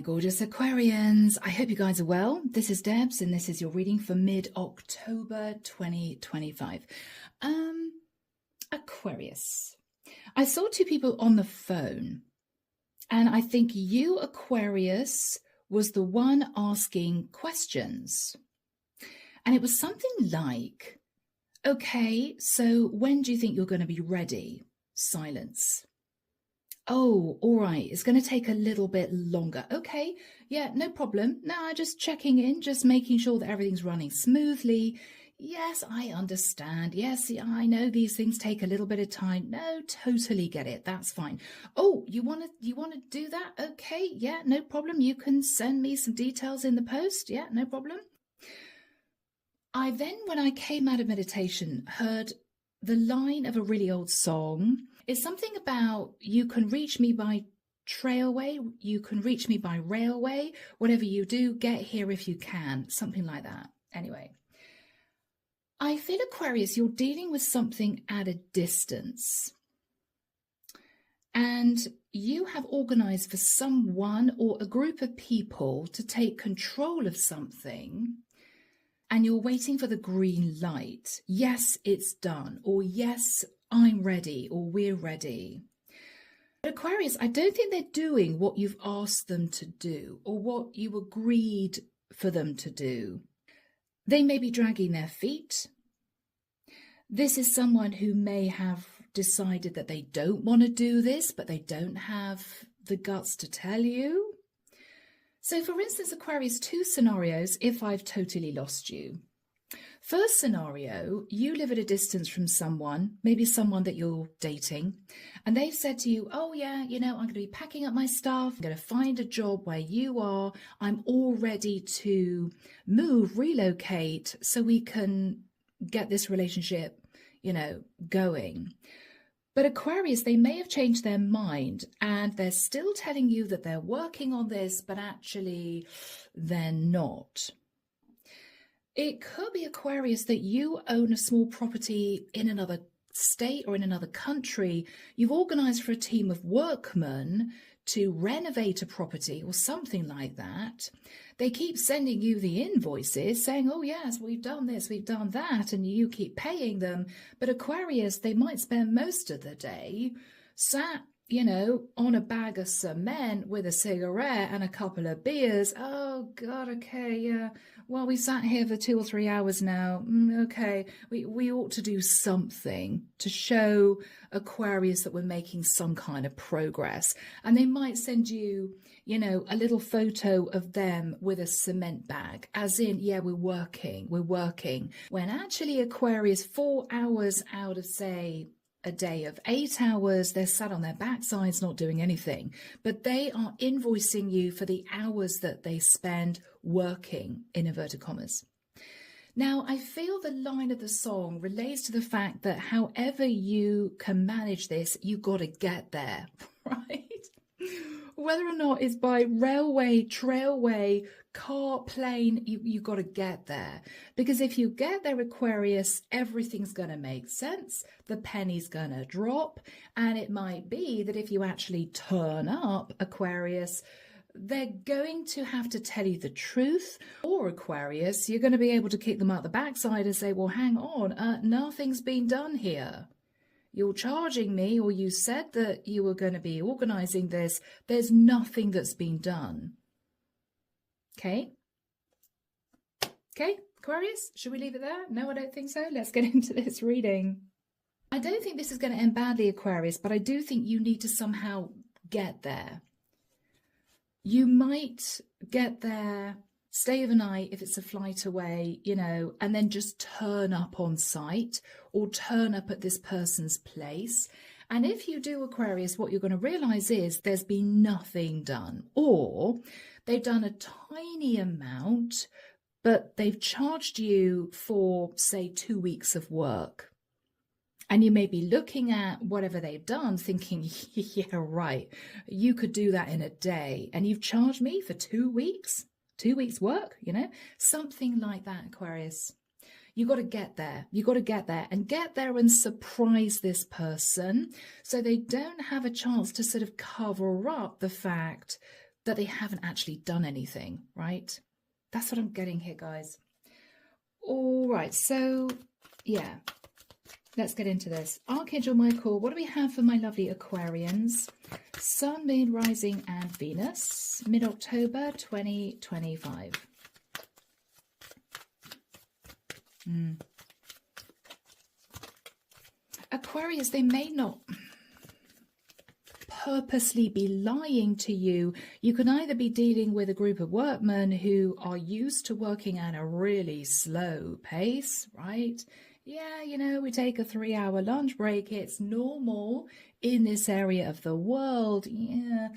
gorgeous Aquarians. I hope you guys are well. This is Debs and this is your reading for mid-October 2025. Aquarius. I saw two people on the phone and I think you, Aquarius, was the one asking questions. And it was something like, okay, so when do you think you're going to be ready? Silence. Oh, all right. It's going to take a little bit longer. Okay. Yeah, no problem. No, just checking in, just making sure that everything's running smoothly. Yes, I understand. Yes, I know these things take a little bit of time. No, totally get it. That's fine. Oh, you want to do that? Okay. Yeah, no problem. You can send me some details in the post. Yeah, no problem. I then, when I came out of meditation, heard the line of a really old song. It's something about, you can reach me by trailway, you can reach me by railway, whatever you do, get here if you can, something like that. Anyway, I feel, Aquarius, you're dealing with something at a distance. And you have organized for someone or a group of people to take control of something. And you're waiting for the green light. Yes, it's done. Or yes, I'm ready. Or we're ready. But Aquarius, I don't think they're doing what you've asked them to do or what you agreed for them to do. They may be dragging their feet. This is someone who may have decided that they don't want to do this, but they don't have the guts to tell you. So for instance, Aquarius, two scenarios if I've totally lost you. First scenario, you live at a distance from someone, maybe someone that you're dating, and they've said to you, oh yeah, you know, I'm going to be packing up my stuff, I'm going to find a job where you are, I'm all ready to move, relocate, so we can get this relationship, you know, going. But Aquarius, they may have changed their mind and they're still telling you that they're working on this, but actually they're not. It could be, Aquarius, that you own a small property in another state or in another country. You've organized for a team of workmen to renovate a property or something like that. They keep sending you the invoices saying, oh yes, we've done this, we've done that, and you keep paying them. But Aquarius, they might spend most of the day sat, you know, on a bag of cement with a cigarette and a couple of beers. Oh God, okay, yeah. Well, we sat here for 2 or 3 hours now. Okay, we ought to do something to show Aquarius that we're making some kind of progress. And they might send you, you know, a little photo of them with a cement bag, as in, yeah, we're working. When actually, Aquarius, 4 hours out of, say, a day of 8 hours, they're sat on their backsides not doing anything, but they are invoicing you for the hours that they spend working, in inverted commas. Now, I feel the line of the song relates to the fact that however you can manage this, you got to get there, right? Whether or not it's by railway, trailway, car, plane, you got to get there. Because if you get there, Aquarius, everything's going to make sense. The penny's going to drop. And it might be that if you actually turn up, Aquarius, they're going to have to tell you the truth. Or, Aquarius, you're going to be able to kick them out the backside and say, well, hang on, nothing's been done here. You're charging me, or you said that you were going to be organizing this. There's nothing that's been done. Okay. Okay, Aquarius, should we leave it there? No, I don't think so. Let's get into this reading. I don't think this is going to end badly, Aquarius, but I do think you need to somehow get there. You might get there, stay overnight if it's a flight away, you know, and then just turn up on site or turn up at this person's place. And if you do, Aquarius, what you're going to realize is there's been nothing done, or they've done a tiny amount, but they've charged you for, say, 2 weeks of work. And you may be looking at whatever they've done thinking, yeah, right, you could do that in a day. And you've charged me for 2 weeks? 2 weeks work, you know, something like that, Aquarius. You got to get there. You got to get there and surprise this person so they don't have a chance to sort of cover up the fact that they haven't actually done anything, right? That's what I'm getting here, guys. All right, so yeah, let's get into this. Archangel Michael, what do we have for my lovely Aquarians? Sun, Moon, Rising, and Venus, mid-October 2025. Aquarius, they may not purposely be lying to you. You can either be dealing with a group of workmen who are used to working at a really slow pace, right? Yeah, you know, we take a 3-hour lunch break. It's normal in this area of the world. Yeah.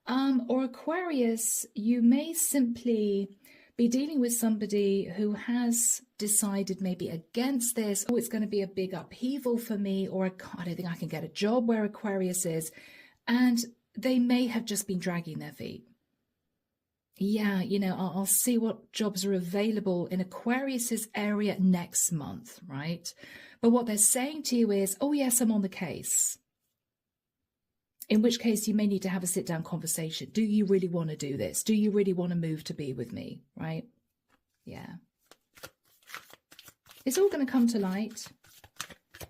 Or Aquarius, you may simply be dealing with somebody who has decided maybe against this. Oh, it's going to be a big upheaval for me, or I don't think I can get a job where Aquarius is. And they may have just been dragging their feet. Yeah, you know, I'll see what jobs are available in Aquarius's area next month, right? But what they're saying to you is, oh, yes, I'm on the case. In which case you may need to have a sit-down conversation. Do you really want to do this? Do you really want to move to be with me, right? Yeah. It's all going to come to light.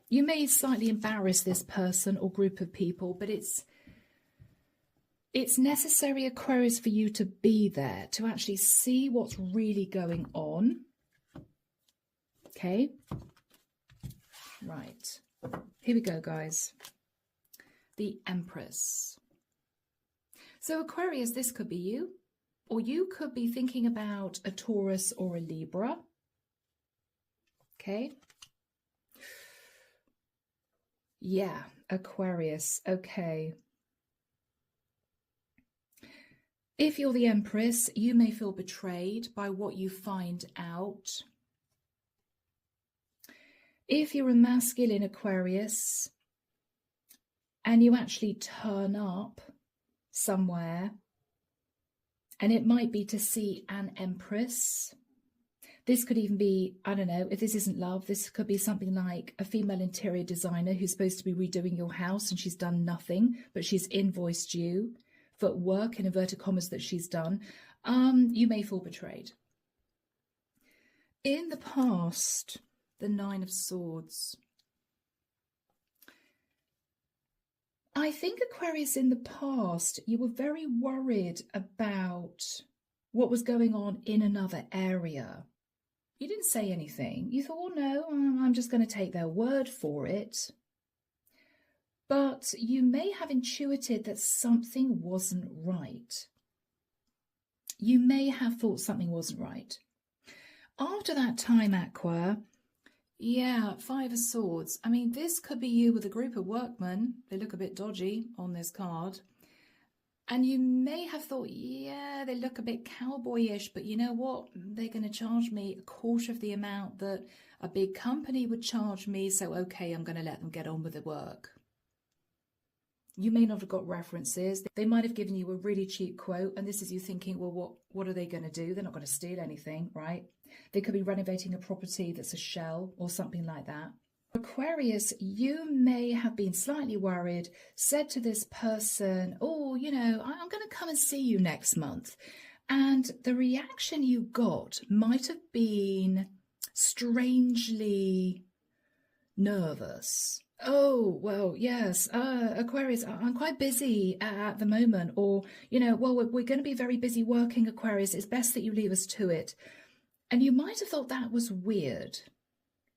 You may slightly embarrass this person or group of people, but it's necessary, Aquarius, for you to be there, to actually see what's really going on. Okay? Right. Here we go, guys. The Empress. So, Aquarius, this could be you. Or you could be thinking about a Taurus or a Libra. Okay? Yeah, Aquarius. Okay. If you're the Empress, you may feel betrayed by what you find out. If you're a masculine Aquarius and you actually turn up somewhere, and it might be to see an Empress. This could even be, I don't know, if this isn't love, this could be something like a female interior designer who's supposed to be redoing your house and she's done nothing, but she's invoiced you for work, in inverted commas, that she's done. You may feel betrayed. In the past, the Nine of Swords. I think, Aquarius, in the past, you were very worried about what was going on in another area. You didn't say anything. You thought, oh, no, I'm just going to take their word for it. But you may have intuited that something wasn't right. You may have thought something wasn't right. After that time, Aqua, yeah, Five of Swords. I mean, this could be you with a group of workmen. They look a bit dodgy on this card. And you may have thought, yeah, they look a bit cowboyish, but you know what? They're going to charge me a quarter of the amount that a big company would charge me. So, okay, I'm going to let them get on with the work. You may not have got references. They might have given you a really cheap quote. And this is you thinking, well, what are they going to do? They're not going to steal anything, right? They could be renovating a property that's a shell or something like that. Aquarius, you may have been slightly worried, said to this person, oh, you know, I'm going to come and see you next month. And the reaction you got might have been strangely nervous. Oh, well, yes, Aquarius, I'm quite busy at the moment. Or, you know, well, we're going to be very busy working, Aquarius. It's best that you leave us to it. And you might have thought that was weird.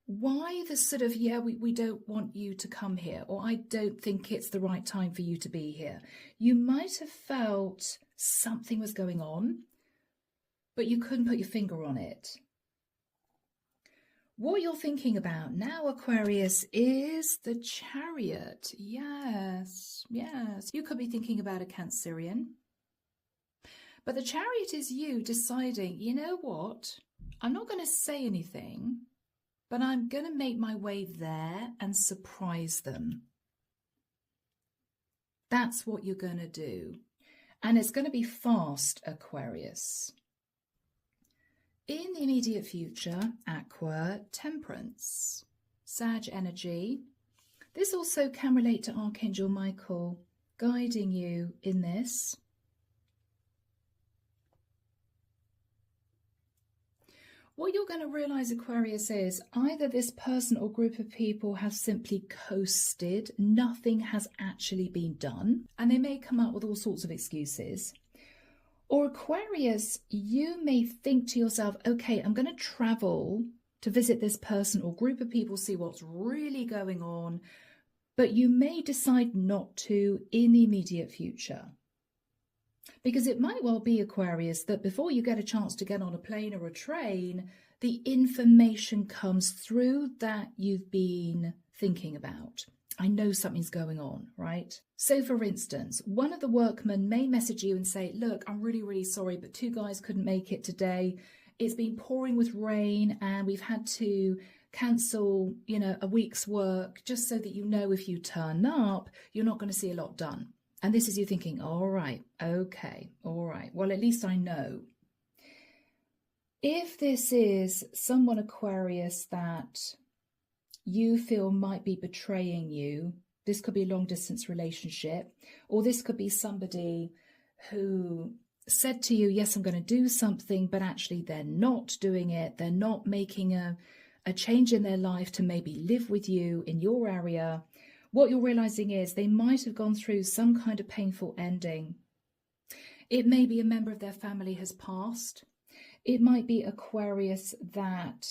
Why the sort of, yeah, we don't want you to come here, or I don't think it's the right time for you to be here. You might have felt something was going on, but you couldn't put your finger on it. What you're thinking about now, Aquarius, is the Chariot. Yes, yes. You could be thinking about a Cancerian. But the Chariot is you deciding, you know what? I'm not going to say anything, but I'm going to make my way there and surprise them. That's what you're going to do. And it's going to be fast, Aquarius. In the immediate future, Aqua, Temperance, Sag energy. This also can relate to Archangel Michael guiding you in this. What you're going to realize, Aquarius, is either this person or group of people have simply coasted, nothing has actually been done, and they may come up with all sorts of excuses. Or Aquarius, you may think to yourself, okay, I'm going to travel to visit this person or group of people, see what's really going on, but you may decide not to in the immediate future. Because it might well be, Aquarius, that before you get a chance to get on a plane or a train, the information comes through that you've been thinking about. I know something's going on, right? So for instance, one of the workmen may message you and say, look, I'm really, really sorry, but 2 guys couldn't make it today. It's been pouring with rain and we've had to cancel, a week's work, just so that you know if you turn up, you're not going to see a lot done. And this is you thinking, all right, okay, all right. Well, at least I know. If this is someone, Aquarius, that you feel might be betraying you, this could be a long distance relationship, or this could be somebody who said to you, yes, I'm going to do something, but actually they're not doing it. They're not making a change in their life to maybe live with you in your area. What you're realizing is they might have gone through some kind of painful ending. It may be a member of their family has passed. It might be, Aquarius, that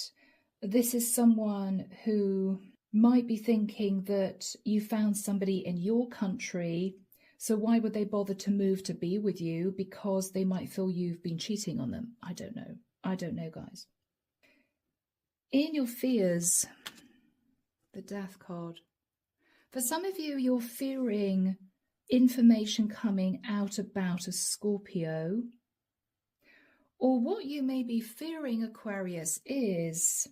this is someone who might be thinking that you found somebody in your country, so why would they bother to move to be with you? Because they might feel you've been cheating on them. I don't know. I don't know, guys. In your fears, the Death card. For some of you, you're fearing information coming out about a Scorpio. Or what you may be fearing, Aquarius, is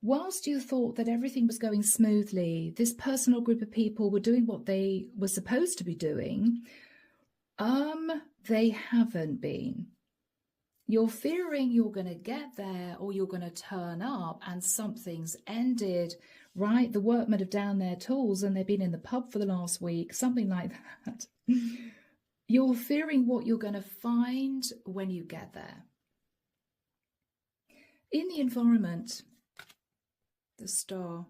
whilst you thought that everything was going smoothly, this person or group of people were doing what they were supposed to be doing, they haven't been. You're fearing you're going to get there or you're going to turn up and something's ended, right? The workmen have down their tools and they've been in the pub for the last week, something like that. You're fearing what you're going to find when you get there. In the environment, the Star.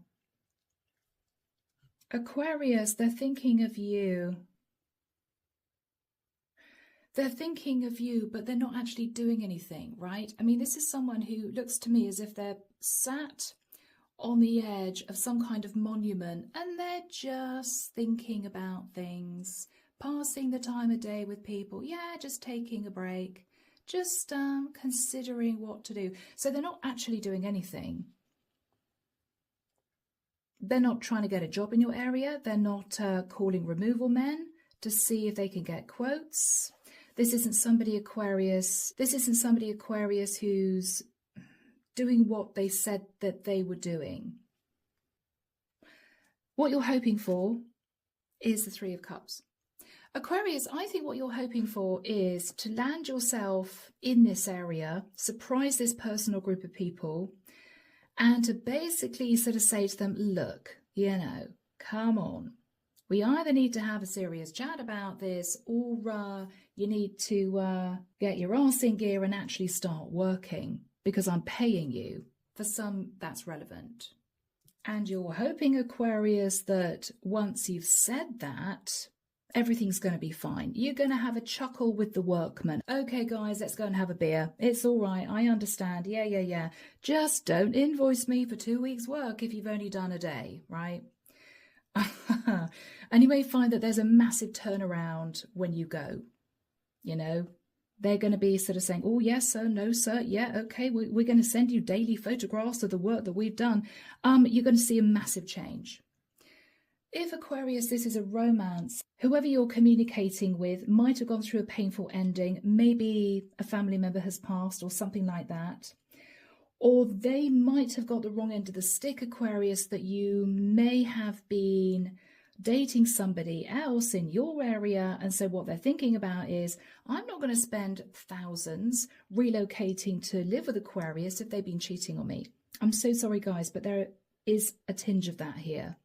Aquarius, they're thinking of you. They're thinking of you, but they're not actually doing anything, right? I mean, this is someone who looks to me as if they're sat on the edge of some kind of monument and they're just thinking about things, passing the time of day with people. Yeah, just taking a break, just considering what to do. So they're not actually doing anything. They're not trying to get a job in your area. They're not calling removal men to see if they can get quotes. This isn't somebody, Aquarius. This isn't somebody, Aquarius, who's doing what they said that they were doing. What you're hoping for is the 3 of Cups. Aquarius, I think what you're hoping for is to land yourself in this area, surprise this person or group of people, and to basically sort of say to them, look, come on. We either need to have a serious chat about this or you need to get your arse in gear and actually start working because I'm paying you. For some, that's relevant. And you're hoping, Aquarius, that once you've said that, everything's going to be fine. You're going to have a chuckle with the workmen. Okay, guys, let's go and have a beer. It's all right. I understand. Yeah. Just don't invoice me for 2 weeks' work if you've only done a day, right? And you may find that there's a massive turnaround when you go. They're going to be sort of saying, oh, yes, sir, no, sir. Yeah, okay, we're going to send you daily photographs of the work that we've done. You're going to see a massive change. If, Aquarius, this is a romance, whoever you're communicating with might have gone through a painful ending. Maybe a family member has passed or something like that. Or they might have got the wrong end of the stick, Aquarius, that you may have been dating somebody else in your area. And so what they're thinking about is, I'm not going to spend thousands relocating to live with Aquarius if they've been cheating on me. I'm so sorry, guys, but there is a tinge of that here.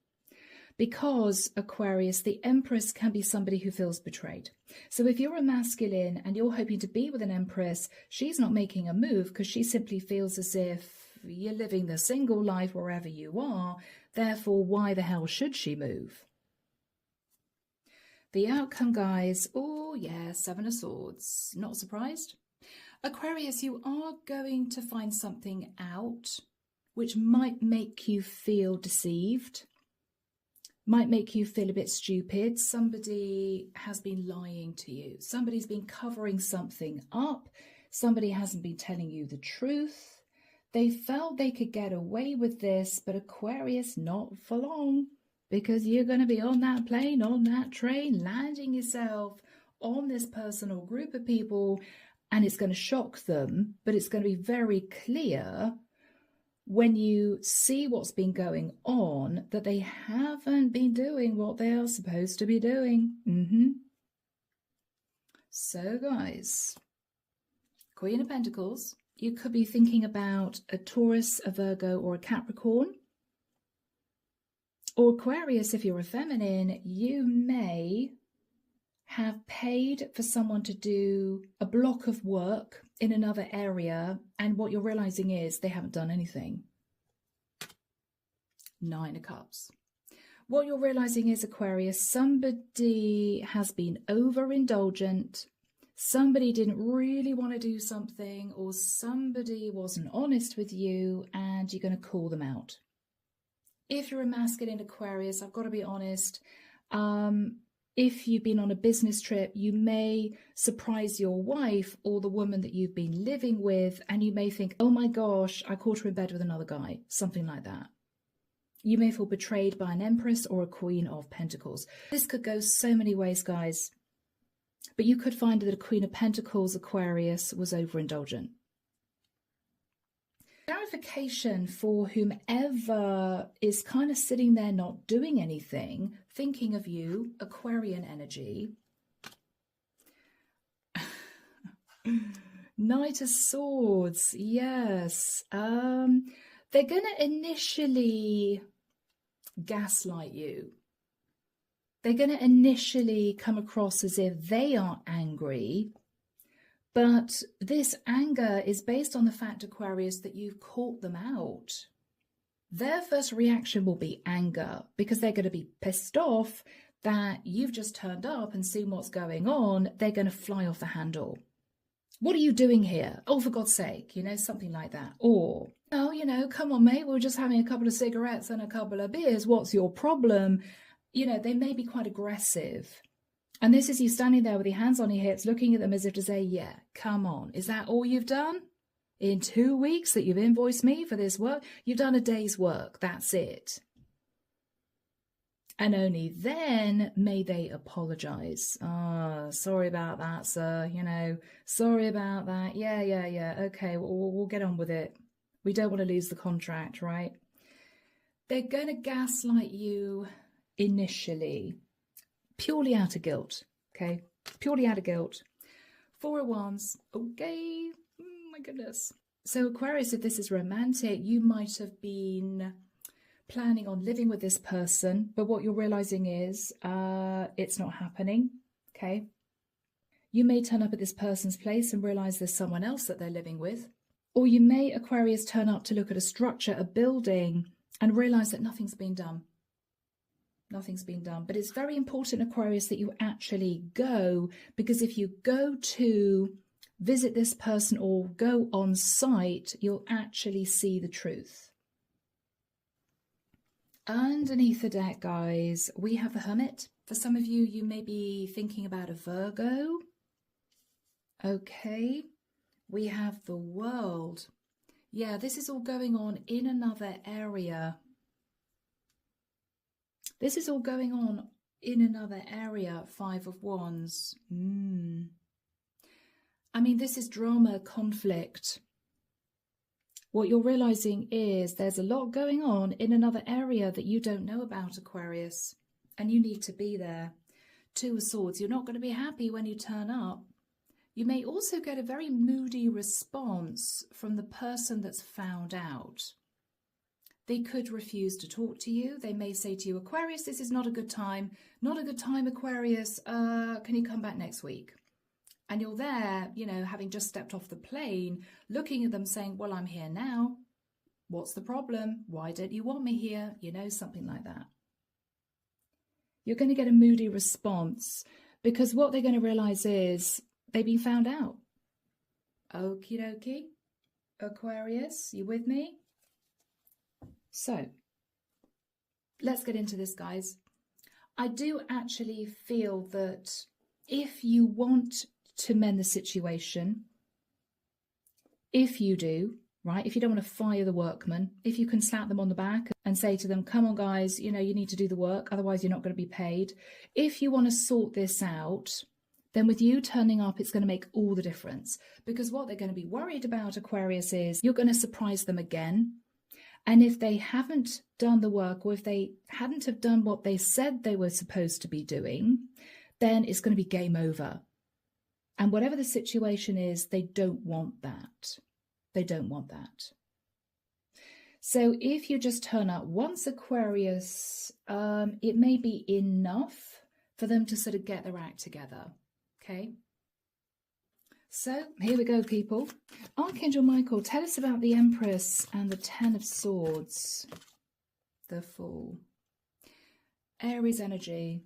Because, Aquarius, the Empress can be somebody who feels betrayed. So if you're a masculine and you're hoping to be with an Empress, she's not making a move because she simply feels as if you're living the single life wherever you are. Therefore, why the hell should she move? The outcome, guys, oh yeah, Seven of Swords. Not surprised? Aquarius, you are going to find something out which might make you feel deceived, might make you feel a bit stupid. Somebody has been lying to you. Somebody's been covering something up. Somebody hasn't been telling you the truth. They felt they could get away with this, but Aquarius, not for long, because you're going to be on that plane, on that train, landing yourself on this person or group of people, and it's going to shock them, but it's going to be very clear when you see what's been going on that they haven't been doing what they are supposed to be doing. So, guys, Queen of Pentacles, you could be thinking about a Taurus, a Virgo, or a Capricorn. Or Aquarius, if you're a feminine, you may have paid for someone to do a block of work in another area, and what you're realizing is they haven't done anything. Nine of Cups. What you're realizing is, Aquarius, somebody has been overindulgent, somebody didn't really want to do something, or somebody wasn't honest with you, and you're going to call them out. If you're a masculine Aquarius, I've got to be honest, if you've been on a business trip, you may surprise your wife or the woman that you've been living with, and you may think, oh my gosh, I caught her in bed with another guy, something like that. You may feel betrayed by an Empress or a Queen of Pentacles. This could go so many ways, guys, but you could find that a Queen of Pentacles Aquarius was overindulgent. Clarification for whomever is kind of sitting there not doing anything, thinking of you, Aquarian energy. Knight of Swords, yes. They're going to initially gaslight you. They're going to initially come across as if they are angry. But this anger is based on the fact, Aquarius, that you've caught them out. Their first reaction will be anger because they're going to be pissed off that you've just turned up and seen what's going on. They're going to fly off the handle. What are you doing here? Oh, for God's sake, something like that. Or, oh, come on, mate, we're just having a couple of cigarettes and a couple of beers. What's your problem? They may be quite aggressive. And this is you standing there with your hands on your hips, looking at them as if to say, yeah, come on. Is that all you've done? In 2 weeks that you've invoiced me for this work? You've done a day's work. That's it. And only then may they apologize. Sorry about that, sir. Sorry about that. Yeah. Okay, we'll get on with it. We don't want to lose the contract, right? They're going to gaslight you initially. Purely out of guilt, okay? Purely out of guilt. Four of Wands, okay? My goodness. So Aquarius, if this is romantic, you might have been planning on living with this person, but what you're realizing is it's not happening, okay? You may turn up at this person's place and realize there's someone else that they're living with. Or you may, Aquarius, turn up to look at a structure, a building, and realize that nothing's been done. Nothing's been done. But it's very important, Aquarius, that you actually go, because if you go to visit this person or go on site, you'll actually see the truth. Underneath the deck, guys, we have the Hermit. For some of you, you may be thinking about a Virgo. Okay. We have the World. Yeah, this is all going on in another area. This is all going on in another area, Five of Wands. I mean, this is drama, conflict. What you're realizing is there's a lot going on in another area that you don't know about, Aquarius, and you need to be there. Two of Swords, you're not going to be happy when you turn up. You may also get a very moody response from the person that's found out. They could refuse to talk to you. They may say to you, Aquarius, this is not a good time. Not a good time, Aquarius. Can you come back next week? And you're there, you know, having just stepped off the plane, looking at them saying, well, I'm here now. What's the problem? Why don't you want me here? You know, something like that. You're going to get a moody response because what they're going to realize is they've been found out. Okie dokie. Aquarius, you with me? So, let's get into this, guys. I do actually feel that if you want to mend the situation, if you do, right, if you don't want to fire the workmen, if you can slap them on the back and say to them, come on, guys, you know, you need to do the work, otherwise you're not going to be paid. If you want to sort this out, then with you turning up, it's going to make all the difference. Because what they're going to be worried about, Aquarius, is you're going to surprise them again. And if they haven't done the work, or if they hadn't have done what they said they were supposed to be doing, then it's going to be game over. And whatever the situation is, they don't want that. They don't want that. So if you just turn up once, Aquarius, it may be enough for them to sort of get their act together. Okay. So here we go, people. Archangel Michael, tell us about the Empress and the Ten of Swords. The Fool. Aries energy.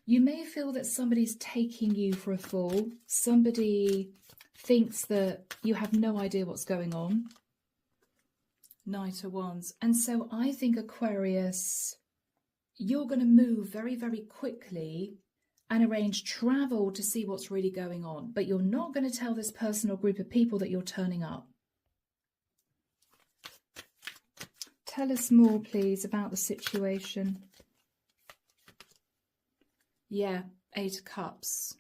You may feel that somebody's taking you for a fool. Somebody thinks that you have no idea what's going on. Knight of Wands. And so I think, Aquarius, you're going to move very, very quickly and arrange travel to see what's really going on. But you're not going to tell this person or group of people that you're turning up. Tell us more, please, about the situation. Yeah, 8 of Cups.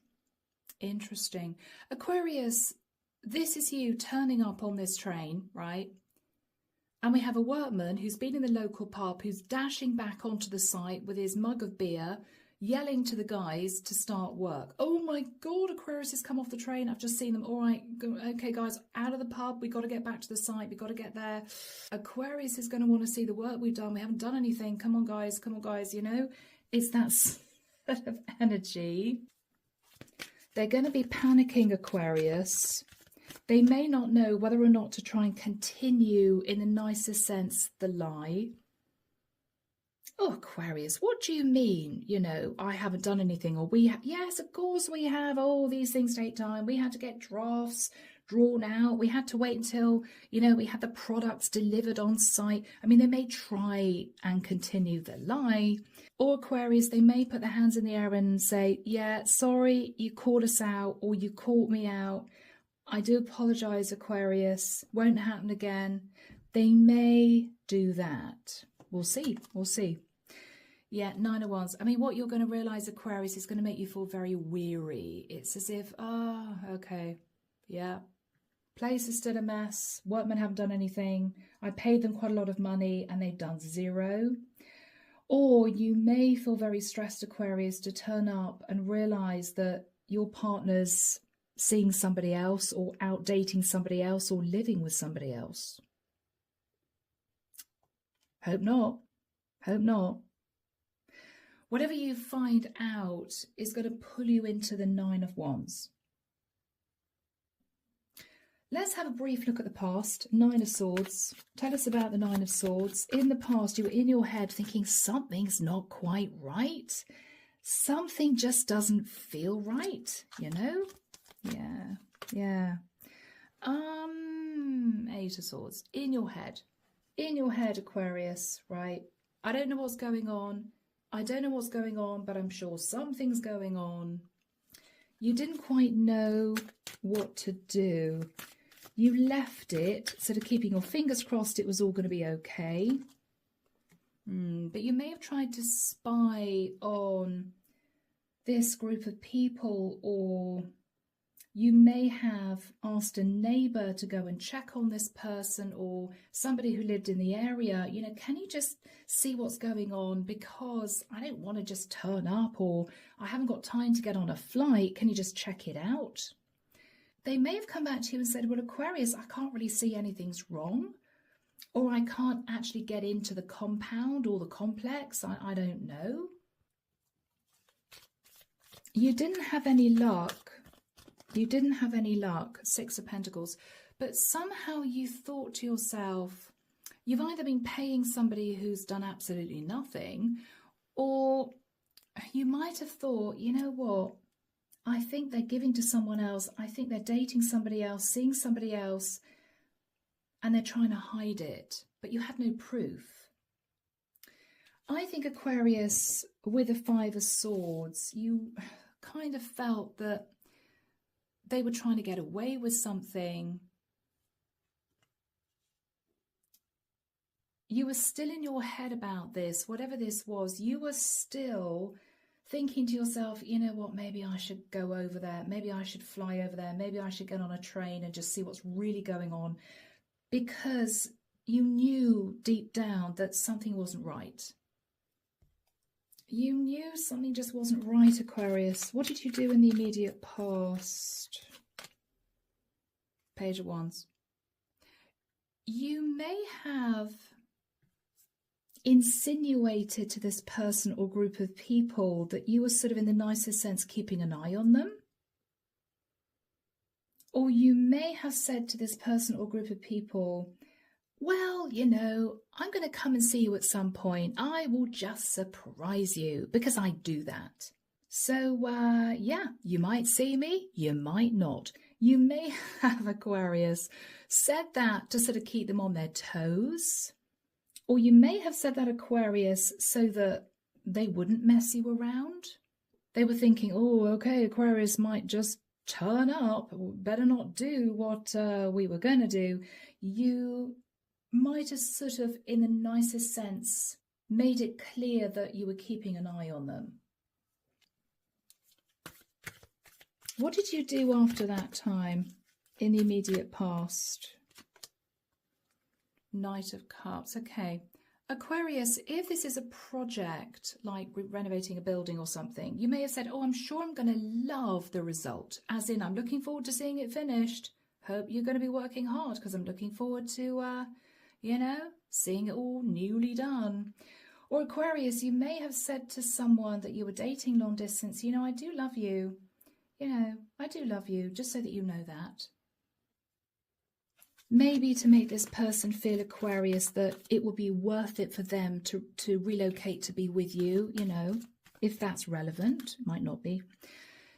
Interesting. Aquarius, this is you turning up on this train, right? And we have a workman who's been in the local pub, who's dashing back onto the site with his mug of beer, yelling to the guys to start work. Oh my God, Aquarius has come off the train. I've just seen them. All right, okay, guys, out of the pub. We've got to get back to the site. We've got to get there. Aquarius is going to want to see the work we've done. We haven't done anything. Come on, guys. Come on, guys. You know, it's that sort of energy. They're going to be panicking, Aquarius. They may not know whether or not to try and continue, in the nicest sense, the lie. Oh, Aquarius, what do you mean? You know, I haven't done anything, or we have. Yes, of course we have. Oh, these things take time. We had to get drafts drawn out. We had to wait until, you know, we had the products delivered on site. I mean, they may try and continue the lie. Or Aquarius, they may put their hands in the air and say, yeah, sorry, you called us out, or you caught me out. I do apologize, Aquarius. Won't happen again. They may do that. We'll see. We'll see. Yeah, 9 of Wands. I mean, what you're going to realize, Aquarius, is going to make you feel very weary. It's as if, oh, okay, yeah. Place is still a mess. Workmen haven't done anything. I paid them quite a lot of money and they've done 0. Or you may feel very stressed, Aquarius, to turn up and realize that your partner's seeing somebody else, or out dating somebody else, or living with somebody else. Hope not. Hope not. Whatever you find out is going to pull you into the 9 of Wands. Let's have a brief look at the past. 9 of Swords. Tell us about the 9 of Swords. In the past, you were in your head thinking something's not quite right. Something just doesn't feel right, you know? Yeah, yeah. 8 of Swords. In your head. In your head, Aquarius, right? I don't know what's going on. I don't know what's going on, but I'm sure something's going on. You didn't quite know what to do. You left it, sort of keeping your fingers crossed it was all going to be okay. But you may have tried to spy on this group of people, or you may have asked a neighbour to go and check on this person, or somebody who lived in the area. You know, can you just see what's going on? Because I don't want to just turn up, or I haven't got time to get on a flight. Can you just check it out? They may have come back to you and said, well, Aquarius, I can't really see anything's wrong. Or I can't actually get into the compound or the complex. I don't know. You didn't have any luck. You didn't have any luck, Six of Pentacles. But somehow you thought to yourself, you've either been paying somebody who's done absolutely nothing, or you might have thought, you know what, I think they're giving to someone else. I think they're dating somebody else, seeing somebody else, and they're trying to hide it. But you had no proof. I think, Aquarius, with the Five of Swords, you kind of felt that they were trying to get away with something. You were still in your head about this, whatever this was. You were still thinking to yourself, you know what, maybe I should go over there. Maybe I should fly over there. Maybe I should get on a train and just see what's really going on. Because you knew deep down that something wasn't right. You knew something just wasn't right, Aquarius. What did you do in the immediate past? Page of Wands. You may have insinuated to this person or group of people that you were sort of, in the nicest sense, keeping an eye on them. Or you may have said to this person or group of people, well, you know, I'm going to come and see you at some point. I will just surprise you, because I do that. So, yeah, you might see me, you might not. You may have, Aquarius, said that to sort of keep them on their toes. Or you may have said that, Aquarius, so that they wouldn't mess you around. They were thinking, oh, okay, Aquarius might just turn up. Better not do what we were going to do. You might have sort of, in the nicest sense, made it clear that you were keeping an eye on them. What did you do after that time in the immediate past? Knight of Cups. Okay. Aquarius, if this is a project like renovating a building or something, you may have said, oh, I'm sure I'm going to love the result. As in, I'm looking forward to seeing it finished. Hope you're going to be working hard, because I'm looking forward to, you know, seeing it all newly done. Or Aquarius, you may have said to someone that you were dating long distance, you know, I do love you. You know, I do love you, just so that you know that. Maybe to make this person feel, Aquarius, that it will be worth it for them to relocate to be with you, you know, if that's relevant. Might not be.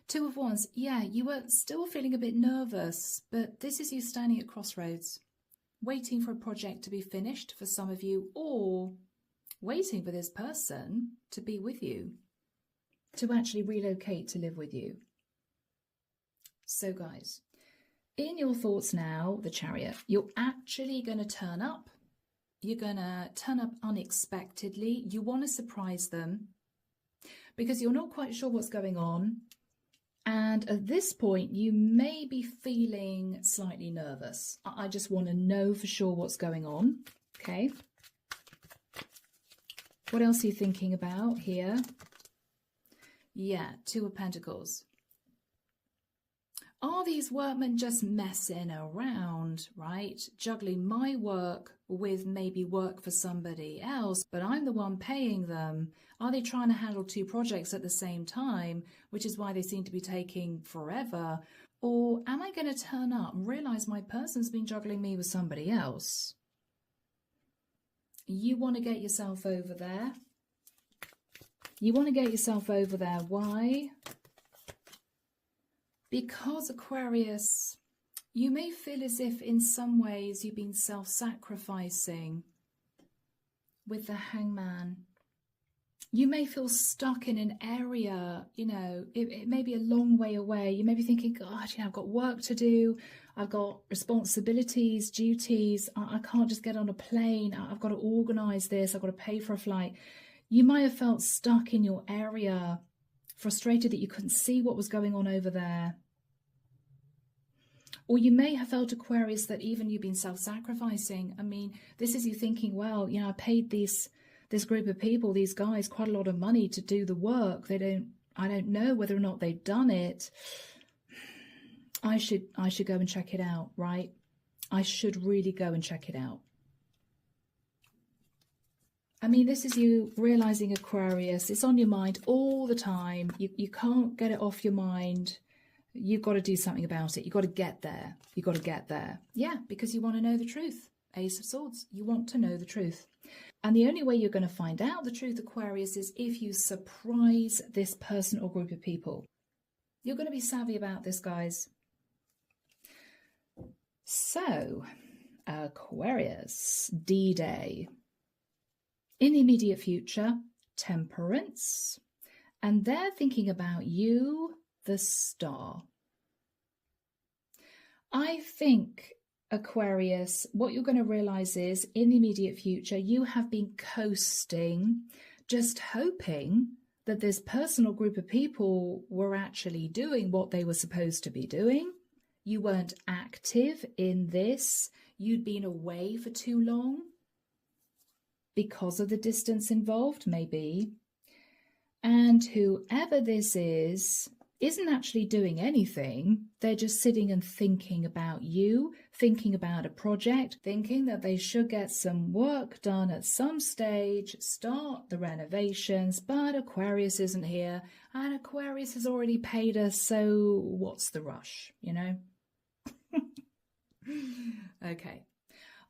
Two of Wands. Yeah, you were still feeling a bit nervous, but this is you standing at crossroads, waiting for a project to be finished for some of you, or waiting for this person to be with you, to actually relocate to live with you. So, guys, in your thoughts now, the Chariot, you're actually going to turn up. You're going to turn up unexpectedly. You want to surprise them because you're not quite sure what's going on. And at this point, you may be feeling slightly nervous. I just want to know for sure what's going on. Okay. What else are you thinking about here? Yeah, Two of Pentacles. Are these workmen just messing around, right? Juggling my work with maybe work for somebody else, but I'm the one paying them. Are they trying to handle two projects at the same time, which is why they seem to be taking forever? Or am I going to turn up and realize my person's been juggling me with somebody else? You want to get yourself over there. You want to get yourself over there. Why? Because, Aquarius, you may feel as if in some ways you've been self-sacrificing with the Hangman. You may feel stuck in an area, you know, it may be a long way away. You may be thinking, God, you know, I've got work to do. I've got responsibilities, duties. I can't just get on a plane. I've got to organise this. I've got to pay for a flight. You might have felt stuck in your area, frustrated that you couldn't see what was going on over there. Or you may have felt, Aquarius, that even you've been self-sacrificing. I mean, this is you thinking, well, you know, I paid this group of people, these guys, quite a lot of money to do the work. I don't know whether or not they've done it. I should go and check it out, right? I should really go and check it out. I mean, this is you realizing, Aquarius, it's on your mind all the time. You can't get it off your mind. You've got to do something about it. You've got to get there. You've got to get there. Yeah, because you want to know the truth. Ace of Swords. You want to know the truth. And the only way you're going to find out the truth, Aquarius, is if you surprise this person or group of people. You're going to be savvy about this, guys. So, Aquarius, D-Day. In the immediate future, Temperance. And they're thinking about you, the star. I think, Aquarius, what you're going to realize is in the immediate future, you have been coasting, just hoping that this person or group of people were actually doing what they were supposed to be doing. You weren't active in this. You'd been away for too long because of the distance involved, maybe. And whoever this is isn't actually doing anything. They're just sitting and thinking about you, thinking about a project, thinking that they should get some work done at some stage, start the renovations, but Aquarius isn't here, and Aquarius has already paid us, so what's the rush, you know? Okay.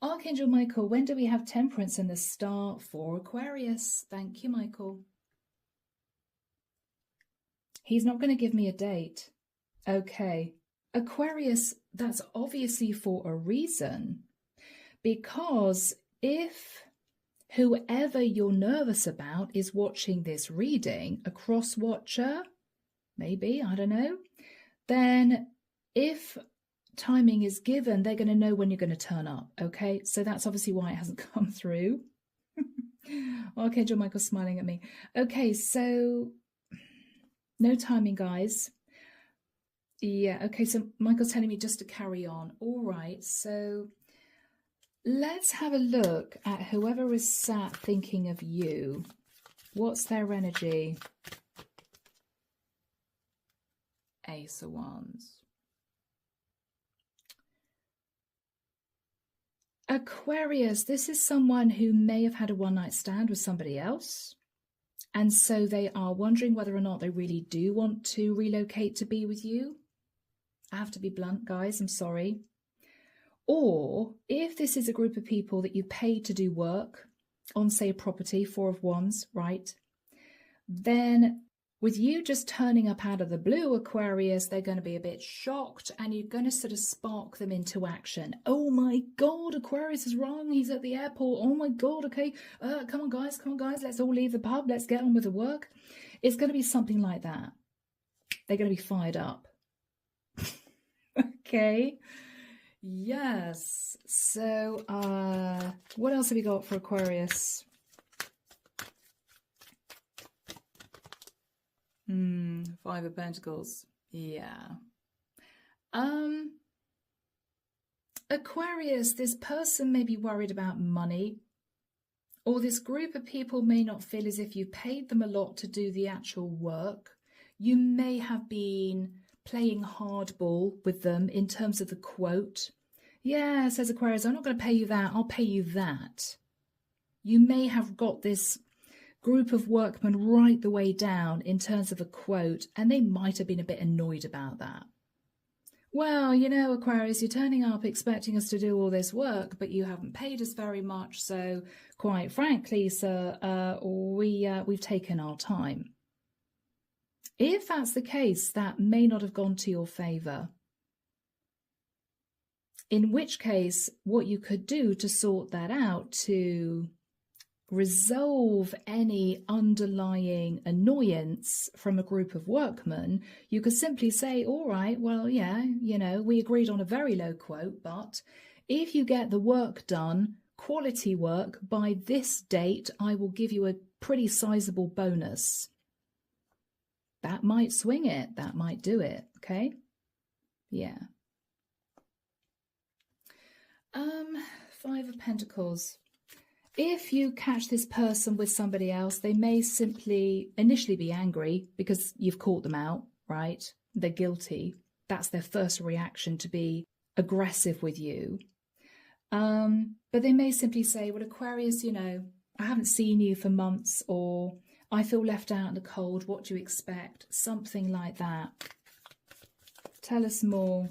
Archangel Michael, when do we have Temperance and the Star for Aquarius? Thank you, Michael. He's not going to give me a date. Okay. Aquarius, that's obviously for a reason. Because if whoever you're nervous about is watching this reading, a cross-watcher, maybe, I don't know, then if timing is given, they're going to know when you're going to turn up, okay? So that's obviously why it hasn't come through. Archangel Michael's smiling at me. Okay, so no timing, guys. Yeah, okay, so Michael's telling me just to carry on. All right, so let's have a look at whoever is sat thinking of you. What's their energy? Ace of Wands. Aquarius, this is someone who may have had a one-night stand with somebody else. And so they are wondering whether or not they really do want to relocate to be with you. I have to be blunt, guys, I'm sorry. Or if this is a group of people that you paid to do work on, say, a property, Four of Wands, right? Then with you just turning up out of the blue, Aquarius, they're going to be a bit shocked and you're going to sort of spark them into action. Oh my God, Aquarius is wrong. He's at the airport. Oh my God, okay. Come on, guys. Let's all leave the pub. Let's get on with the work. It's going to be something like that. They're going to be fired up. Okay. Yes. So what else have we got for Aquarius? Five of Pentacles. Yeah. Aquarius, this person may be worried about money, or this group of people may not feel as if you paid them a lot to do the actual work. You may have been playing hardball with them in terms of the quote. Yeah, says Aquarius, I'm not going to pay you that, I'll pay you that. You may have got this group of workmen right the way down in terms of a quote, and they might have been a bit annoyed about that. Well, you know, Aquarius, you're turning up expecting us to do all this work, but you haven't paid us very much, so quite frankly, sir, we've taken our time. If that's the case, that may not have gone to your favour. In which case, what you could do to sort that out, to resolve any underlying annoyance from a group of workmen, you could simply say, all right, well, yeah, you know, we agreed on a very low quote, but if you get the work done, quality work, by this date, I will give you a pretty sizable bonus. That might swing it. That might do it. Okay. Yeah. Five of Pentacles. If you catch this person with somebody else, they may simply initially be angry because you've caught them out, right? They're guilty. That's their first reaction, to be aggressive with you. But they may simply say, well, Aquarius, you know, I haven't seen you for months, or I feel left out in the cold. What do you expect? Something like that. Tell us more.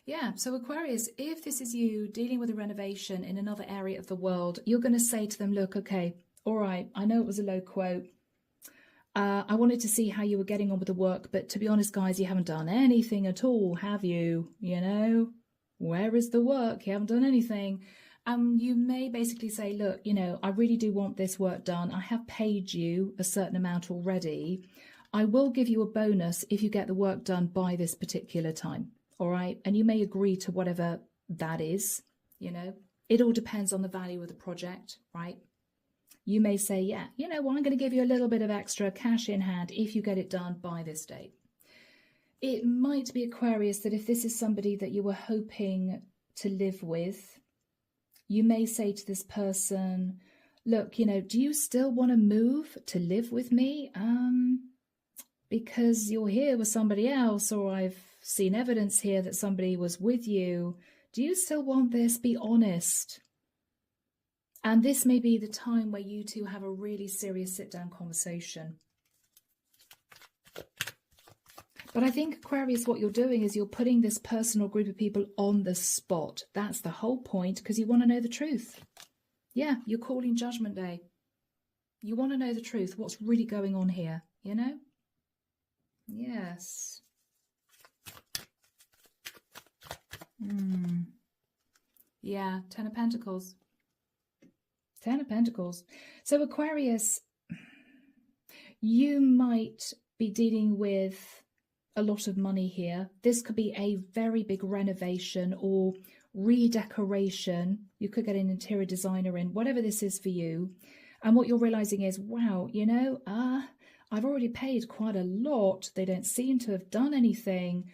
Yeah, so Aquarius, if this is you dealing with a renovation in another area of the world, you're going to say to them, look, okay, all right, I know it was a low quote. I wanted to see how you were getting on with the work, but to be honest, guys, you haven't done anything at all, have you? You know, where is the work? You haven't done anything. You may basically say, look, you know, I really do want this work done. I have paid you a certain amount already. I will give you a bonus if you get the work done by this particular time. All right. And you may agree to whatever that is. You know, it all depends on the value of the project, right? You may say, yeah, you know, well, I'm going to give you a little bit of extra cash in hand if you get it done by this date. It might be, Aquarius, that if this is somebody that you were hoping to live with, you may say to this person, look, you know, do you still want to move to live with me? Because you're here with somebody else, or I've seen evidence here that somebody was with you. Do you still want this? Be honest. And this may be the time where you two have a really serious sit-down conversation. But I think, Aquarius, what you're doing is you're putting this person or group of people on the spot. That's the whole point, because you want to know the truth. Yeah, you're calling Judgment Day. You want to know the truth. What's really going on here, you know? Yes. Yeah, Ten of Pentacles. Ten of Pentacles. So Aquarius, you might be dealing with a lot of money here. This could be a very big renovation or redecoration. You could get an interior designer in, whatever this is for you. And what you're realizing is, wow, you know, I've already paid quite a lot. They don't seem to have done anything.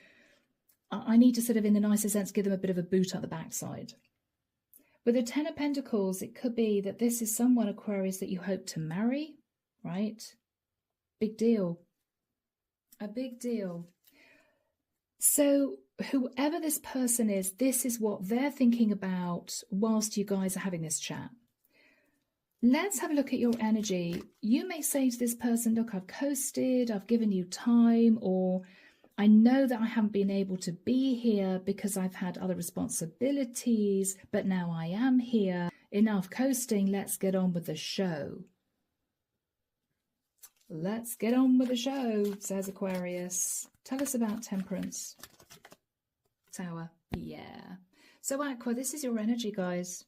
I need to sort of, in the nicest sense, give them a bit of a boot at the backside. With the Ten of Pentacles, it could be that this is someone, Aquarius, that you hope to marry, right? Big deal. A big deal. So whoever this person is, this is what they're thinking about whilst you guys are having this chat. Let's have a look at your energy. You may say to this person, look, I've coasted, I've given you time, or I know that I haven't been able to be here because I've had other responsibilities, but now I am here. Enough coasting, let's get on with the show. Let's get on with the show, says Aquarius. Tell us about Temperance. Tower. Yeah. So Aqua, this is your energy, guys.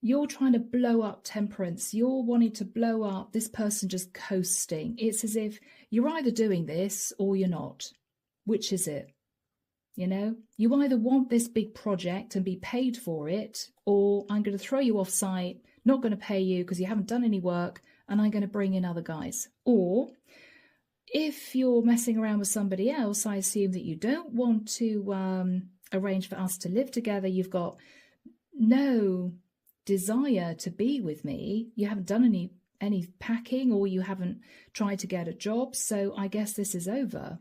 You're trying to blow up Temperance. You're wanting to blow up this person just coasting. It's as if you're either doing this or you're not. Which is it? You know, you either want this big project and be paid for it, or I'm going to throw you off site, not going to pay you because you haven't done any work, and I'm going to bring in other guys. Or if you're messing around with somebody else, I assume that you don't want to arrange for us to live together. You've got no desire to be with me. You haven't done any packing, or you haven't tried to get a job. So I guess this is over.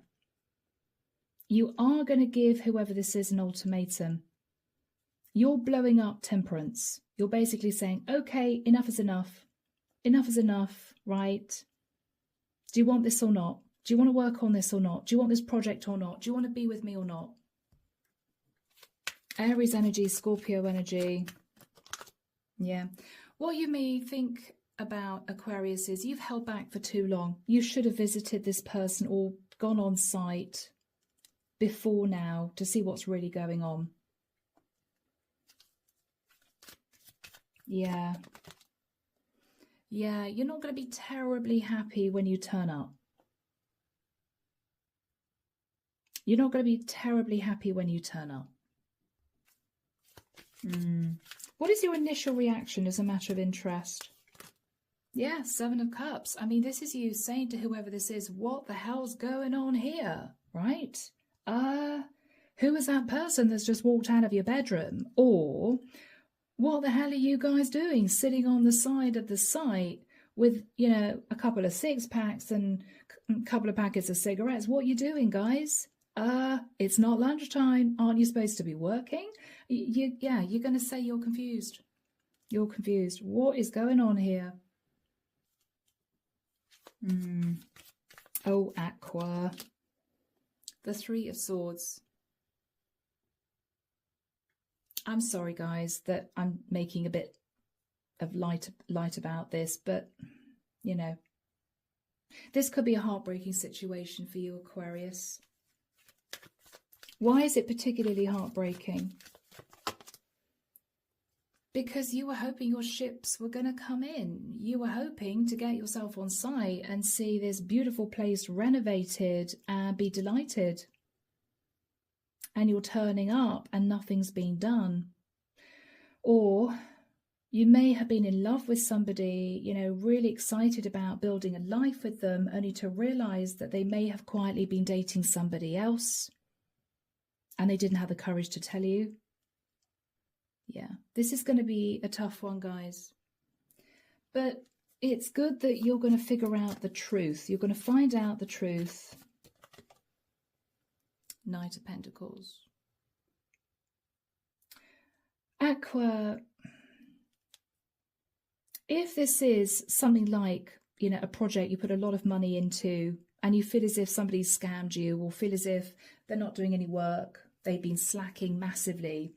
You are going to give whoever this is an ultimatum. You're blowing up Temperance. You're basically saying, okay, enough is enough. Enough is enough, right? Do you want this or not? Do you want to work on this or not? Do you want this project or not? Do you want to be with me or not? Aries energy, Scorpio energy. Yeah. What you may think about, Aquarius, is you've held back for too long. You should have visited this person or gone on site before now to see what's really going on. Yeah. Yeah, you're not going to be terribly happy when you turn up. You're not going to be terribly happy when you turn up. What is your initial reaction as a matter of interest? Yeah, Seven of Cups. I mean, this is you saying to whoever this is, what the hell's going on here, right? Who is that person that's just walked out of your bedroom? Or what the hell are you guys doing sitting on the side of the site with, you know, a couple of six-packs and a couple of packets of cigarettes? What are you doing, guys? It's not lunchtime. Aren't you supposed to be working? Yeah, you're going to say you're confused. You're confused. What is going on here? Oh, Aqua. The Three of Swords. I'm sorry, guys, that I'm making a bit of light about this, but, you know, this could be a heartbreaking situation for you, Aquarius. Why is it particularly heartbreaking? Because you were hoping your ships were going to come in. You were hoping to get yourself on site and see this beautiful place renovated and be delighted. And you're turning up and nothing's been done. Or you may have been in love with somebody, you know, really excited about building a life with them, only to realize that they may have quietly been dating somebody else and they didn't have the courage to tell you. Yeah, this is going to be a tough one, guys. But it's good that you're going to figure out the truth. You're going to find out the truth. Knight of Pentacles. Aqua, if this is something like, you know, a project you put a lot of money into and you feel as if somebody's scammed you or feel as if they're not doing any work, they've been slacking massively,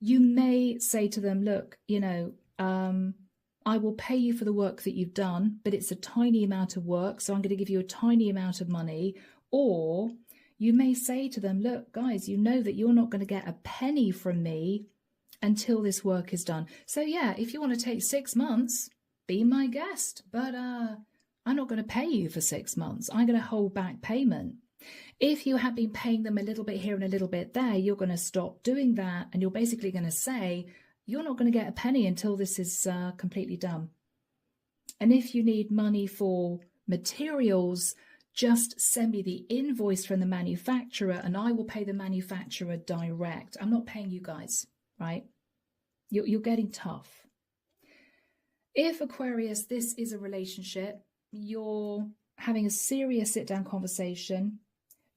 you may say to them, look, you know, I will pay you for the work that you've done, but it's a tiny amount of work, so I'm going to give you a tiny amount of money. Or you may say to them, look, guys, you know that you're not going to get a penny from me until this work is done. So yeah, if you want to take 6 months, be my guest, but I'm not going to pay you for 6 months. I'm going to hold back payment. If you have been paying them a little bit here and a little bit there, you're going to stop doing that. And you're basically going to say, you're not going to get a penny until this is completely done. And if you need money for materials, just send me the invoice from the manufacturer and I will pay the manufacturer direct. I'm not paying you guys, right? You're getting tough. If, Aquarius, this is a relationship, you're having a serious sit-down conversation.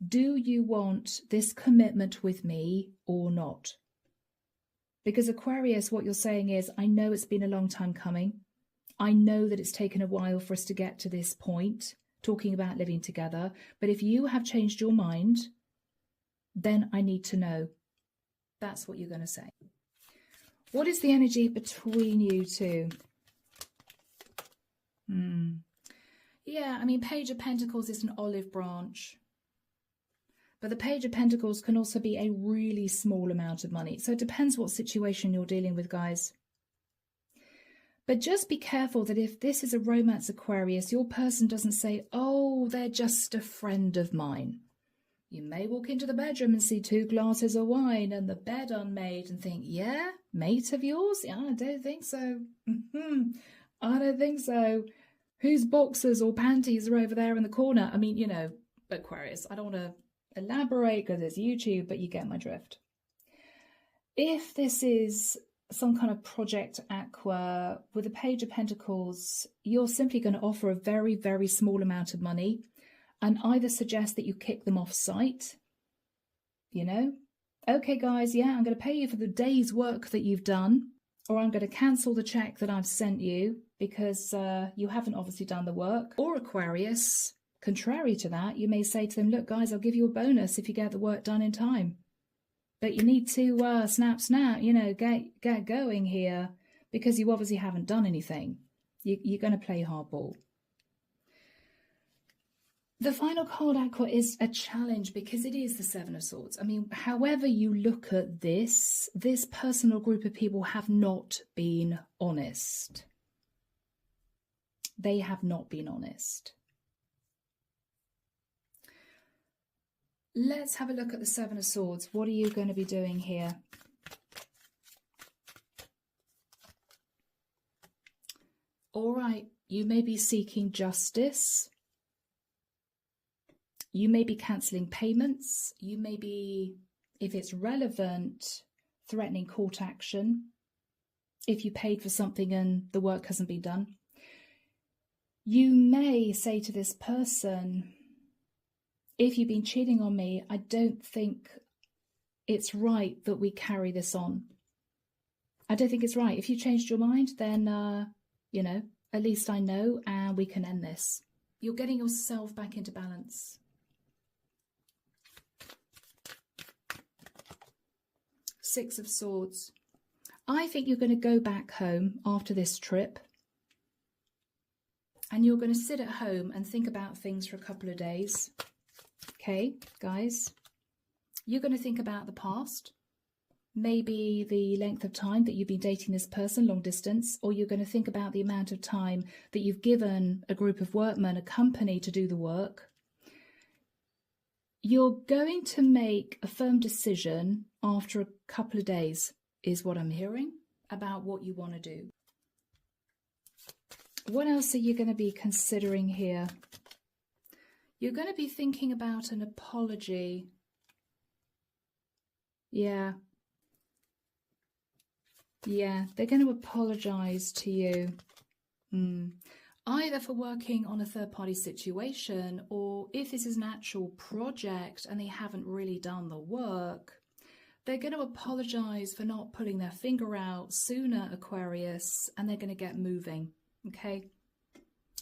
Do you want this commitment with me or not? Because, Aquarius, what you're saying is, I know it's been a long time coming. I know that it's taken a while for us to get to this point, talking about living together. But if you have changed your mind, then I need to know. That's what you're going to say. What is the energy between you two? Yeah, I mean, Page of Pentacles is an olive branch. But the Page of Pentacles can also be a really small amount of money. So it depends what situation you're dealing with, guys. But just be careful that if this is a romance, Aquarius, your person doesn't say, oh, they're just a friend of mine. You may walk into the bedroom and see 2 glasses of wine and the bed unmade and think, yeah, mate of yours? Yeah, I don't think so. I don't think so. Whose boxers or panties are over there in the corner? I mean, you know, Aquarius, I don't want to elaborate because it's YouTube, but you get my drift. If this is some kind of project, Aqua, with a Page of Pentacles, you're simply going to offer a very, very small amount of money and either suggest that you kick them off site, you know, okay, guys, yeah, I'm going to pay you for the day's work that you've done, or I'm going to cancel the check that I've sent you because you haven't obviously done the work. Or, Aquarius, contrary to that, you may say to them, look, guys, I'll give you a bonus if you get the work done in time. But you need to snap, you know, get going here because you obviously haven't done anything. You're going to play hardball. The final card, Aqua, is a challenge because it is the Seven of Swords. I mean, however you look at this person or group of people have not been honest. They have not been honest. Let's have a look at the Seven of Swords. What are you going to be doing here? All right, you may be seeking justice. You may be cancelling payments. You may be, if it's relevant, threatening court action. If you paid for something and the work hasn't been done. You may say to this person, if you've been cheating on me, I don't think it's right that we carry this on. I don't think it's right. If you changed your mind, then, you know, at least I know, and we can end this. You're getting yourself back into balance. Six of Swords. I think you're going to go back home after this trip, and you're going to sit at home and think about things for a couple of days. Okay, guys, you're going to think about the past, maybe the length of time that you've been dating this person, long distance, or you're going to think about the amount of time that you've given a group of workmen, a company, to do the work. You're going to make a firm decision after a couple of days, is what I'm hearing, about what you want to do. What else are you going to be considering here? You're going to be thinking about an apology. Yeah. Yeah, they're going to apologize to you. Either for working on a third-party situation, or if this is an actual project and they haven't really done the work, they're going to apologize for not putting their finger out sooner, Aquarius, and they're going to get moving, okay?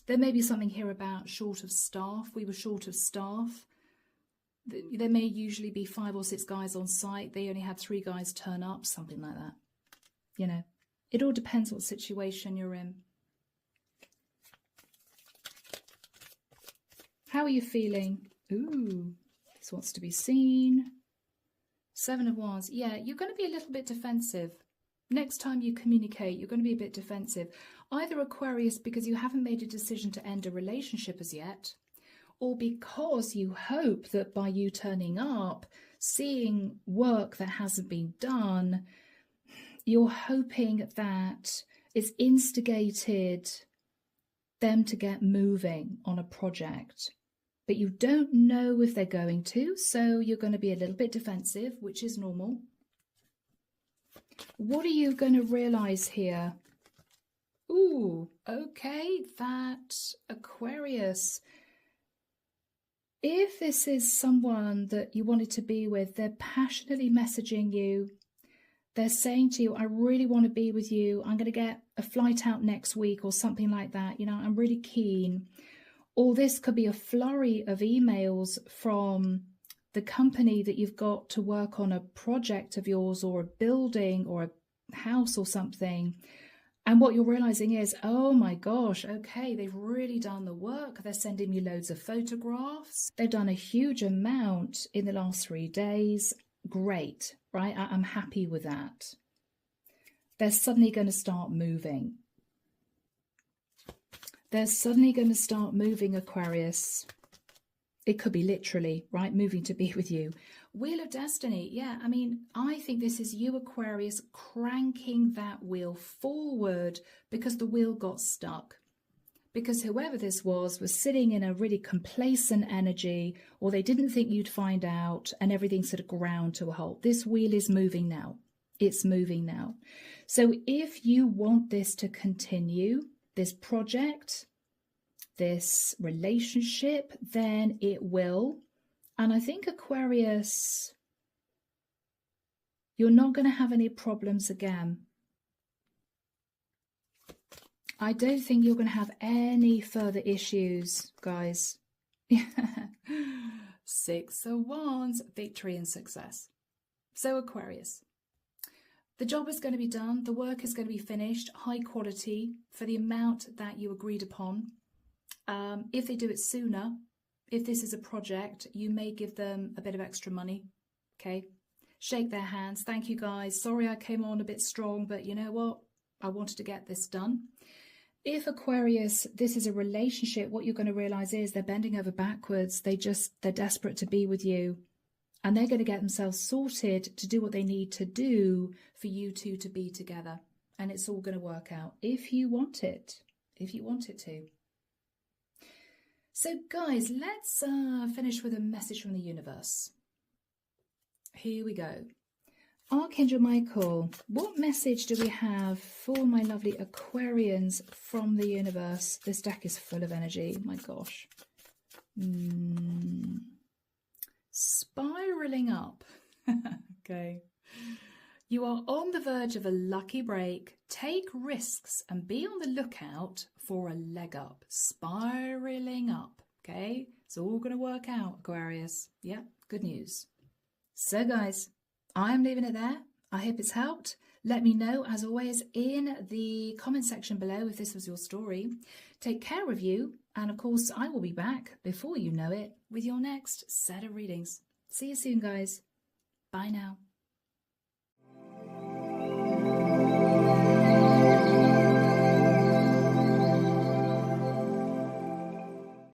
There may be something here about short of staff. We were short of staff. There may usually be 5 or 6 guys on site. They only had 3 guys turn up, something like that. You know, it all depends what situation you're in. How are you feeling? Ooh, this wants to be seen. 7 of Wands. Yeah, you're going to be a little bit defensive. Next time you communicate, you're going to be a bit defensive. Either, Aquarius, because you haven't made a decision to end a relationship as yet, or because you hope that by you turning up, seeing work that hasn't been done, you're hoping that it's instigated them to get moving on a project. But you don't know if they're going to, so you're going to be a little bit defensive, which is normal. What are you going to realize here? Ooh, okay, that Aquarius. If this is someone that you wanted to be with, they're passionately messaging you. They're saying to you, I really want to be with you. I'm going to get a flight out next week or something like that. You know, I'm really keen. Or this could be a flurry of emails from the company that you've got to work on a project of yours, or a building or a house or something. And what you're realizing is, oh my gosh, okay, they've really done the work. They're sending me loads of photographs. They've done a huge amount in the last 3 days. Great, right? I'm happy with that. They're suddenly going to start moving. They're suddenly going to start moving, Aquarius. It could be literally, right? Moving to be with you. Wheel of Destiny. Yeah, I mean, I think this is you, Aquarius, cranking that wheel forward because the wheel got stuck. Because whoever this was sitting in a really complacent energy, or they didn't think you'd find out, and everything sort of ground to a halt. This wheel is moving now. It's moving now. So if you want this to continue, this project, this relationship, then it will. And I think, Aquarius, you're not going to have any problems again. I don't think you're going to have any further issues, guys. 6 of Wands, victory and success. So, Aquarius, the job is going to be done. The work is going to be finished, high quality, for the amount that you agreed upon. If they do it sooner, if this is a project, you may give them a bit of extra money. Okay, shake their hands. Thank you, guys. Sorry I came on a bit strong, but you know what? I wanted to get this done. If, Aquarius, this is a relationship, what you're going to realize is they're bending over backwards. They're desperate to be with you, and they're going to get themselves sorted to do what they need to do for you two to be together. And it's all going to work out if you want it, if you want it to. So, guys, let's finish with a message from the universe. Here we go. Archangel Michael, what message do we have for my lovely Aquarians from the universe? This deck is full of energy. My gosh. Spiraling up. Okay. You are on the verge of a lucky break. Take risks and be on the lookout for a leg up, spiraling up, okay? It's all going to work out, Aquarius. Yeah, good news. So guys, I'm leaving it there. I hope it's helped. Let me know, as always, in the comment section below if this was your story. Take care of you. And of course, I will be back before you know it with your next set of readings. See you soon, guys. Bye now.